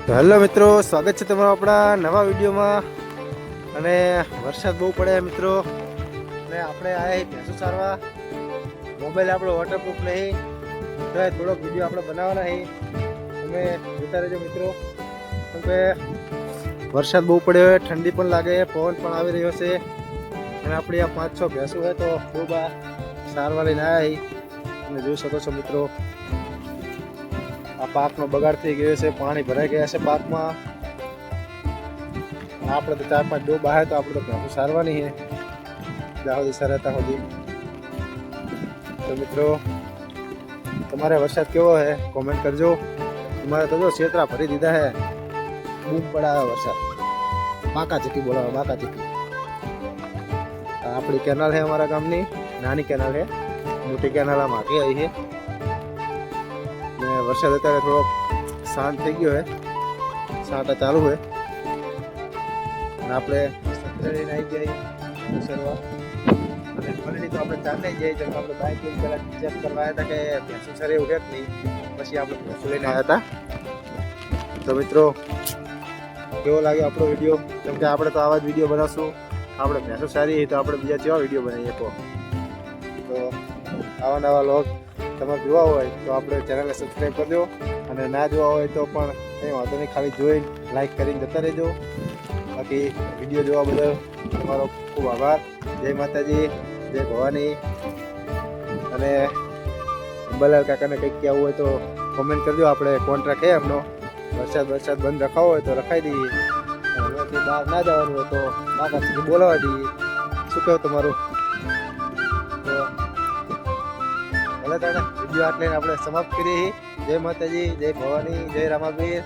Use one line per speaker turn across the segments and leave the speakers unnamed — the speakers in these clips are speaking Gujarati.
તો હેલો મિત્રો, સ્વાગત છે તમારું આપણા નવા વિડીયોમાં. અને વરસાદ બહુ પડે મિત્રો, અને આપણે આવ્યા ભેંસો ચારવા. મોબાઈલ આપણો વોટરપ્રૂફ નહીં, તો થોડોક વિડીયો આપણે બનાવવાના નહીં. તમે જોતા રહેજો મિત્રો, કેમ કે વરસાદ બહુ પડ્યો હોય, ઠંડી પણ લાગે, પવન પણ આવી રહ્યો છે. અને આપણી આ 5-6 ભેંસો હોય તો ખૂબ આ સારવાર લઈને આવ્યા. તમે જોઈ શકો છો મિત્રો, આ પાકનો બગાડ થઈ ગયો છે, પાણી ભરાઈ ગયા છે પાકમાં. આપણે તો 4-5 ડોબ આવે તો આપણે તો ભેંસો સારવાની છે જ્યાં સુધી સરતા સુધી. તો મિત્રો, તમારે વરસાદ કેવો છે કોમેન્ટ કરજો. તમારે તો જો ક્ષેત્રા ભરી દીધા છે, બૂમ પડાવે વરસાદ, બાકા ચીકી બોલાવે, બાકા ચીકી. આપણી કેનાલ છે અમારા ગામની, નાની કેનાલ છે, મોટી કેનાલ આમ આગી આવી છે. ને વરસાદ અત્યારે થોડોક શાંત થઈ ગયો છે, છાંટા ચાલુ છે. અને આપણે સત્તરીને આવી જાય સરવા, અને ઓલરેડી તો આપણે ચાર નહીં જઈએ, જેમ આપણે બાઇક લઈને પહેલાં ચેક કરવા આવ્યા હતા કે ભેંસો સરે ઉઠે જ નહીં, પછી આપણે ભેંસો લઈને આવ્યા હતા. તો મિત્રો, કેવો લાગે આપણો વિડીયો? કેમ કે આપણે તો આવા જ વિડીયો બનાવશું. આપણે ભેંસો સારી તો આપણે બીજા કેવા વિડીયો બનાવીએ કહો. તો આવા નવા લોગ તમારે જોવા હોય તો આપણે ચેનલને સબસ્ક્રાઈબ કરજો, અને ના જોવા હોય તો પણ કંઈ વાંધો નહીં, ખાલી જોઈને લાઈક કરીને જતા રહેજો. બાકી વિડીયો જોવા બદલ તમારો ખૂબ આભાર. જય માતાજી, જય ભવાની. અને અંબાલાલ કાકાને કંઈક કહેવું હોય તો કોમેન્ટ કરજો. આપણે કોન્ટ્રાક્ટ છે એમનો, વરસાદ બંધ રખાવો હોય તો રખાઈ દઈએ, હવેથી બહાર ના જવાનું હોય તો બાકા સુધી બોલાવા દઈએ. શું કહેવું તમારું? તો ભલે તારે વિડીયો આટલે આપણે સમાપ્ત કરીએ. જય માતાજી, જય ભવાની, જય રામાબીર.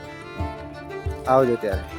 આવજો ત્યારે.